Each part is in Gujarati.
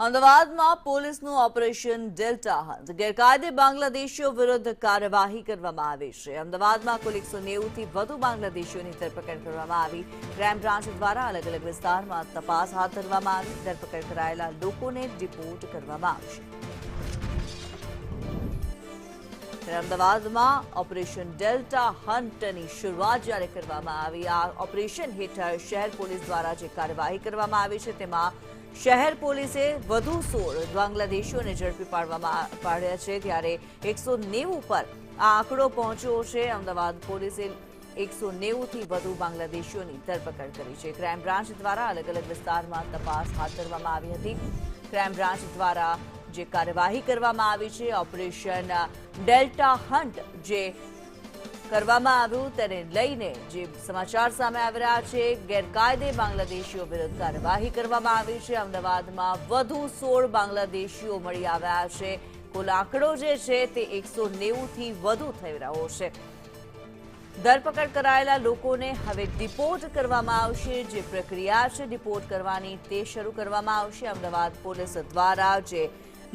અમદાવાદમાં પોલીસનું ઓપરેશન ડેલ્ટા હન્ટ ગેરકાયદે બાંગ્લાદેશીઓ વિરુદ્ધ કાર્યવાહી કરવામાં આવી છે। અમદાવાદમાં કુલ 190થી વધુ બાંગ્લાદેશીઓની ધરપકડ કરવામાં આવી। ક્રાઇમ બ્રાન્ચ દ્વારા અલગ અલગ વિસ્તારમાં તપાસ હાથ ધરવામાં આવી। ધરપકડ કરાયેલા લોકોને ડિપોર્ટ કરવામાં આવશે। અમદાવાદમાં ઓપરેશન ડેલ્ટા હન્ટની શરૂઆત જ્યારે કરવામાં આવી, આ ઓપરેશન હેઠળ શહેર પોલીસ દ્વારા જે કાર્યવાહી કરવામાં આવી છે તેમાં શહેર પોલીસે વધુ 16 બાંગ્લાદેશીઓને ઝડપી પાડ્યા છે, ત્યારે 190 પર આ આંકડો પહોંચ્યો છે। અમદાવાદ પોલીસે 190થી વધુ બાંગ્લાદેશીઓની ધરપકડ કરી છે। ક્રાઇમ બ્રાન્ચ દ્વારા અલગ અલગ વિસ્તારમાં તપાસ હાથ ધરવામાં આવી હતી। ક્રાઇમ બ્રાન્ચ દ્વારા જે કાર્યવાહી કરવામાં આવી છે, ઓપરેશન ડેલ્ટા હન્ટ જે કરવામાં આવ્યું તેને લઈને જે સમાચાર સામે આવી રહ્યા છે, ગેરકાયદે બાંગ્લાદેશીઓ વિરુદ્ધ કાર્યવાહી કરવામાં આવી છે। અમદાવાદમાં વધુ 16 બાંગ્લાદેશીઓ મળી આવ્યા છે। કુલ આંકડો જે છે તે 190થી વધુ થઈ રહ્યો છે। ધરપકડ કરાયેલા લોકોને હવે ડિપોર્ટ કરવામાં આવશે। જે પ્રક્રિયા છે ડિપોર્ટ કરવાની તે શરૂ કરવામાં આવશે। અમદાવાદ પોલીસ દ્વારા જે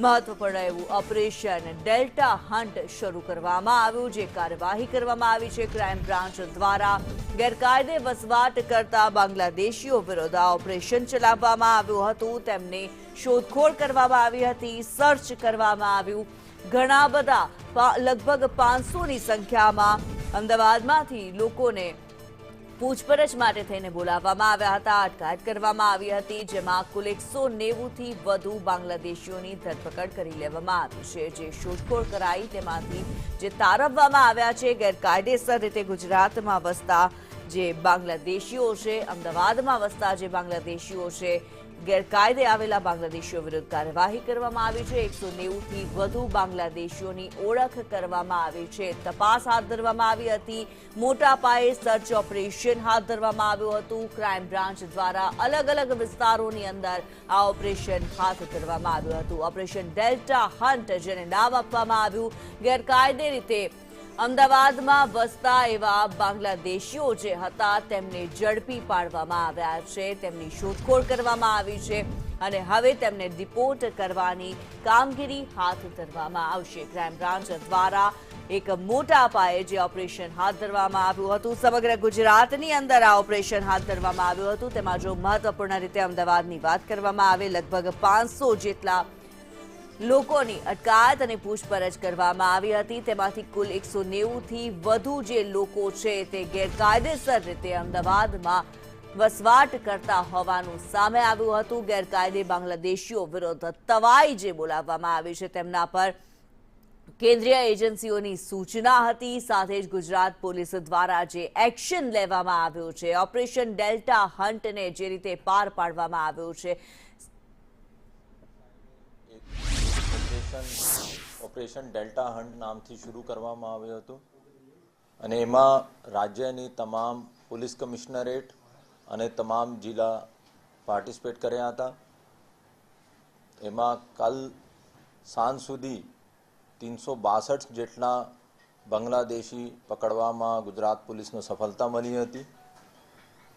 મહત્વપૂર્ણ એવું ઓપરેશન ડેલ્ટા હન્ટ શરૂ કરવામાં આવ્યું, જે કાર્યવાહી કરવામાં આવી છે ક્રાઇમ બ્રાન્ચ દ્વારા ગેરકાયદે વસવાટ કરતા બાંગ્લાદેશીઓ વિરુદ્ધ આ ઓપરેશન ચલાવવામાં આવ્યું હતું। તેમની શોધખોળ કરવામાં આવી હતી, સર્ચ કરવામાં આવ્યું। ઘણા બધા લગભગ 500ની સંખ્યામાં અમદાવાદમાંથી લોકોને પૂછપરછ માટે થઈને બોલાવવામાં આવ્યા હતા, અટકાયત કરવામાં આવી હતી, જેમાં કુલ 190થી વધુ બાંગ્લાદેશીઓની ધરપકડ કરી લેવામાં આવી છે। જે શોધખોળ કરાઈ તેમાંથી જે તારવવામાં આવ્યા છે ગેરકાયદેસર રીતે ગુજરાતમાં વસતા જે બાંગ્લાદેશીઓ છે, અમદાવાદમાં વસતા જે બાંગ્લાદેશીઓ છે, ગેરકાયદે આવેલા બાંગ્લાદેશીઓ વિરુદ્ધ કાર્યવાહી કરવામાં આવી છે। 190થી વધુ બાંગ્લાદેશીઓની ઓળખ કરવામાં આવી છે। તપાસ હાથ ધરવામાં આવી હતી, મોટા પાયે સર્ચ ઓપરેશન હાથ ધરવામાં આવ્યું હતું। ક્રાઇમ બ્રાન્ચ દ્વારા અલગ અલગ વિસ્તારોની અંદર આ ઓપરેશન હાથ ધરવામાં આવ્યું હતું। ઓપરેશન ડેલ્ટા હન્ટ જેને નામ આપવામાં આવ્યું, ગેરકાયદે રીતે અમદાવાદમાં વસતા એવા બાંગ્લાદેશીઓ જે હતા તેમને ઝડપી પાડવામાં આવ્યા છે, તેમની શોધખોળ કરવામાં આવી છે અને હવે તેમને ડિપોર્ટ કરવાની કામગીરી હાથ ધરવામાં આવશે। ક્રાઇમ બ્રાન્ચ દ્વારા એક મોટા પાયે જે ઓપરેશન હાથ ધરવામાં આવ્યું હતું, સમગ્ર ગુજરાતની અંદર આ ઓપરેશન હાથ ધરવામાં આવ્યું હતું। તેમાં જો મહત્વપૂર્ણ રીતે અમદાવાદની વાત કરવામાં આવે, લગભગ 500 જેટલા લોકોની અટકાયત અને પૂછપરછ કરવામાં આવી હતી। તેમાંથી કુલ 190થી વધુ જે લોકો છે તે ગેરકાયદેસર રીતે અમદાવાદમાં વસવાટ કરતા હોવાનું સામે આવ્યું હતું। ગેરકાયદે બાંગ્લાદેશીઓ વિરુદ્ધ તવાઈ જે બોલાવવામાં આવી છે તેમના પર કેન્દ્રીય એજન્સીઓની સૂચના હતી, સાથે જ ગુજરાત પોલીસ દ્વારા જે એક્શન લેવામાં આવ્યું છે, ઓપરેશન ડેલ્ટા હન્ટને જે રીતે પાર પાડવામાં આવ્યું છે, ઓપરેશન ડેલ્ટા હન્ટ નામથી શરૂ કરવામાં આવ્યું હતું અને એમાં રાજ્યની તમામ પોલીસ કમિશનરેટ અને તમામ જિલ્લા પાર્ટિસિપેટ કર્યા હતા। એમાં કાલ સાંજ સુધી 362 જેટલા બાંગ્લાદેશી પકડવામાં ગુજરાત પોલીસને સફળતા મળી હતી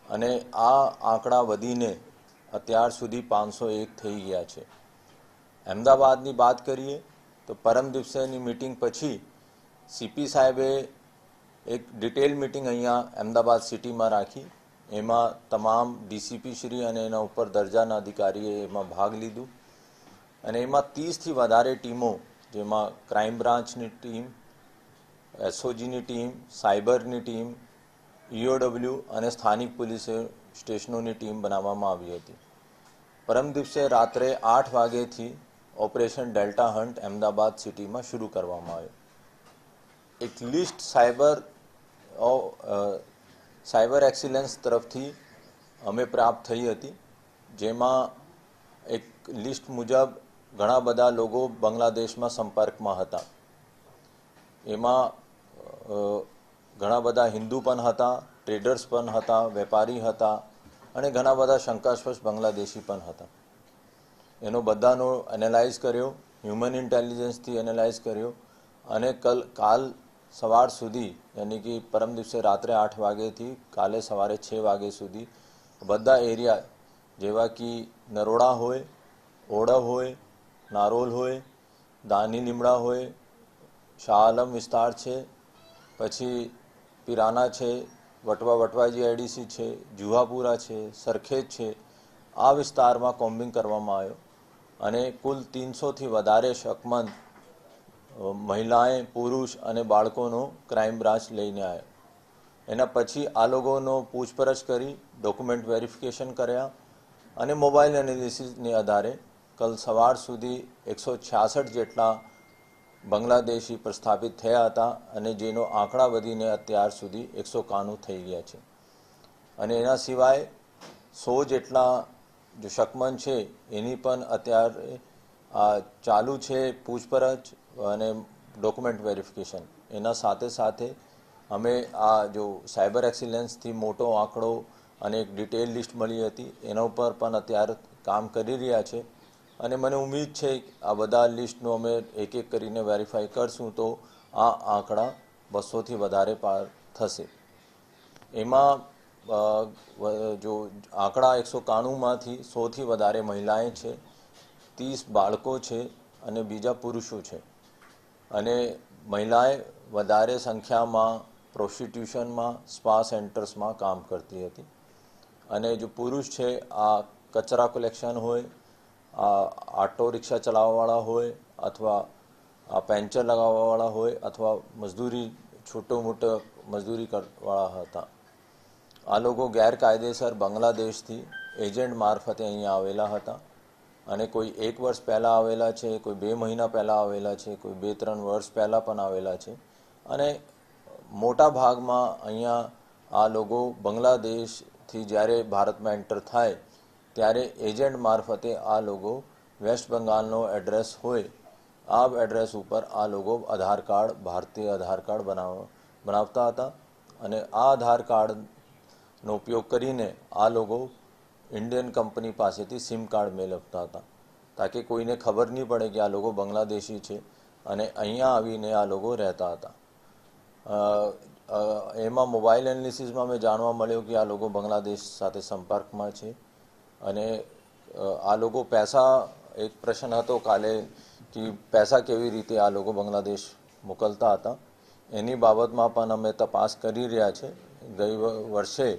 અને આ આંકડા વધીને અત્યાર સુધી 501 થઈ ગયા છે। અમદાવાદની વાત કરીએ તો પરમ દિવસેની મીટિંગ પછી સીપી સાહેબે એક ડિટેલ મીટિંગ અહીંયા અમદાવાદ સિટીમાં રાખી। એમાં તમામ ડીસીપી શ્રી અને એના ઉપર દરજાના અધિકારીએ એમાં ભાગ લીધું અને એમાં 30થી વધારે ટીમો, જેમાં ક્રાઇમ બ્રાન્ચની ટીમ, એસઓજીની ટીમ, સાયબરની ટીમ, ઈઓડબ્લ્યુ અને સ્થાનિક પોલીસ સ્ટેશનોની ટીમ બનાવવામાં આવી હતી। પરમ દિવસે રાત્રે 8 વાગ્યાથી ઓપરેશન ડેલ્ટા હન્ટ અમદાવાદ સિટીમાં શરૂ કરવામાં આવ્યો। એક લિસ્ટ સાયબર એક્સિલન્સ તરફથી અમે પ્રાપ્ત થઈ હતી, જેમાં એક લિસ્ટ મુજબ ઘણા બધા લોકો બાંગ્લાદેશમાં સંપર્કમાં હતા। એમાં ઘણા બધા હિન્દુ પણ હતા, ટ્રેડર્સ પણ હતા, વેપારી હતા અને ઘણા બધા શંકાસ્પદ બાંગ્લાદેશી પણ હતા। એનો બધાનો એનાલાઇઝ કર્યો, હ્યુમન ઇન્ટેલિજન્સથી એનાલાઇઝ કર્યો અને કાલ સવાર સુધી, યાની કે પરમ દિવસે રાત્રે 8 વાગ્યાથી કાલે સવારે 6 વાગ્યા સુધી બધા એરિયા જેવા કે નરોડા હોય, ઓડવ હોય, નારોલ હોય, દાની લીમડા હોય, શાહ આલમ વિસ્તાર છે, પછી પિરાના છે, વટવાજી આઈડીસી છે, જુહાપુરા છે, સરખેજ છે, આ વિસ્તારમાં કોમ્બિંગ કરવામાં આવ્યો અને કુલ 300થી વધારે શકમંદ મહિલાએ, પુરુષ અને બાળકોનો ક્રાઇમ બ્રાન્ચ લઈને આવ્યો. એના પછી આ લોકોનો પૂછપરછ કરી, ડોક્યુમેન્ટ વેરિફિકેશન કર્યા અને મોબાઈલ એનાલિસિસને આધારે કલ સવાર સુધી 166 જેટલા બાંગ્લાદેશી પ્રસ્થાપિત થયા હતા અને જેનો આંકડા વધીને અત્યાર સુધી 191 થઈ ગયા છે. અને એના સિવાય 100 જેટલા જો શકમંદ છે એની પણ અત્યારે ચાલુ છે પૂછપરછ અને ડોક્યુમેન્ટ વેરિફિકેશન. એના સાથે સાથે અમે આ જો સાયબર એક્સિલન્સથી મોટો આંકડો અને એક ડિટેલ લિસ્ટ મળી હતી એના ઉપર પણ અત્યારે કામ કરી રહ્યા છે અને મને ઉમ્મીદ છે આ બધા લિસ્ટનું અમે એક એક કરીને વેરીફાઈ કરશું તો આ આંકડા 200થી વધારે પાર થશે. એમાં જો આંકડા 191માંથી 100થી વધારે મહિલાએ છે, 30 બાળકો છે અને બીજા પુરુષો છે. અને મહિલાએ વધારે સંખ્યામાં પ્રોસ્ટિટ્યુશનમાં, સ્પા સેન્ટર્સમાં કામ કરતી હતી અને જો પુરુષ છે આ કચરા કલેક્શન હોય, આટો રિક્ષા ચલાવવાવાળા હોય અથવા આ પેન્ચર લગાવવાવાળા હોય અથવા મજદૂરી છોટો મોટો મજદૂરી કરવાવાળા હતા. આ લોકો ગેરકાયદેસર બાંગ્લાદેશથી એજન્ટ મારફતે અહીંયા આવેલા હતા અને કોઈ 1 વર્ષ પહેલાં આવેલા છે, કોઈ 2 મહિના પહેલાં આવેલા છે, કોઈ 2-3 વર્ષ પહેલાં પણ આવેલા છે અને મોટા ભાગમાં અહીંયા આ લોકો બાંગ્લાદેશથી જ્યારે ભારતમાં એન્ટર થાય ત્યારે એજન્ટ મારફતે આ લોકો વેસ્ટ બંગાળનો એડ્રેસ હોય આ એડ્રેસ ઉપર આ લોકો આધાર કાર્ડ, ભારતીય આધાર કાર્ડ બનાવતા હતા અને આ આધાર કાર્ડનો ઉપયોગ કરીને આ લોકો ઇન્ડિયન કંપની પાસેથી સિમ કાર્ડ મેળવતા હતા તાકી કોઈને ખબર નહીં પડે કે આ લોકો બાંગ્લાદેશી છે અને અહીંયા આવીને આ લોકો રહેતા હતા. એમાં મોબાઈલ એનાલિસિસમાં મેં જાણવા મળ્યું કે આ લોકો બાંગ્લાદેશ સાથે સંપર્કમાં છે અને આ લોકો પૈસા, એક પ્રશ્ન હતો કાલે કે પૈસા કેવી રીતે આ લોકો બાંગ્લાદેશ મોકલતા હતા એની બાબતમાં પણ અમે તપાસ કરી રહ્યા છે. ગઈ વર્ષે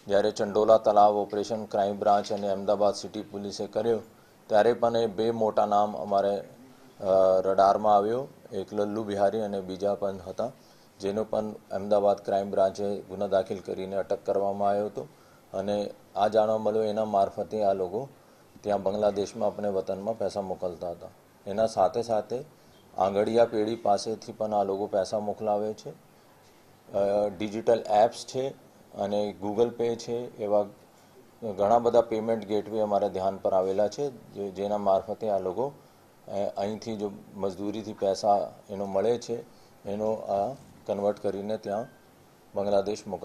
જ્યારે ચંડોલા તલાવ ઓપરેશન ક્રાઇમ બ્રાન્ચ અને અમદાવાદ સિટી પોલીસે કર્યો ત્યારે પણ એ 2 મોટા નામ અમારે રડારમાં આવ્યો, એક લલ્લુ બિહારી અને બીજા પણ હતા જેનો પણ અમદાવાદ ક્રાઇમ બ્રાન્ચે ગુનો દાખલ કરીને અટક કરવામાં આવ્યો હતો અને આ જાણવા મળ્યું એના મારફતે આ લોકો ત્યાં બાંગ્લાદેશમાં આપણે વતનમાં પૈસા મોકલતા હતા. એના સાથે સાથે આંગડિયા પેઢી પાસેથી પણ આ લોકો પૈસા મોકલાવે છે. ડિજિટલ એપ્સ છે અને ગૂગલ પે છે, એવા ઘણા બધા પેમેન્ટ ગેટવે અમારા ધ્યાન પર આવેલા છે જેના મારફતે આ લોકો અહીંથી જો મજદૂરીથી પૈસા એનો મળે છે એનો આ કન્વર્ટ કરીને ત્યાં બાંગ્લાદેશ મોકલ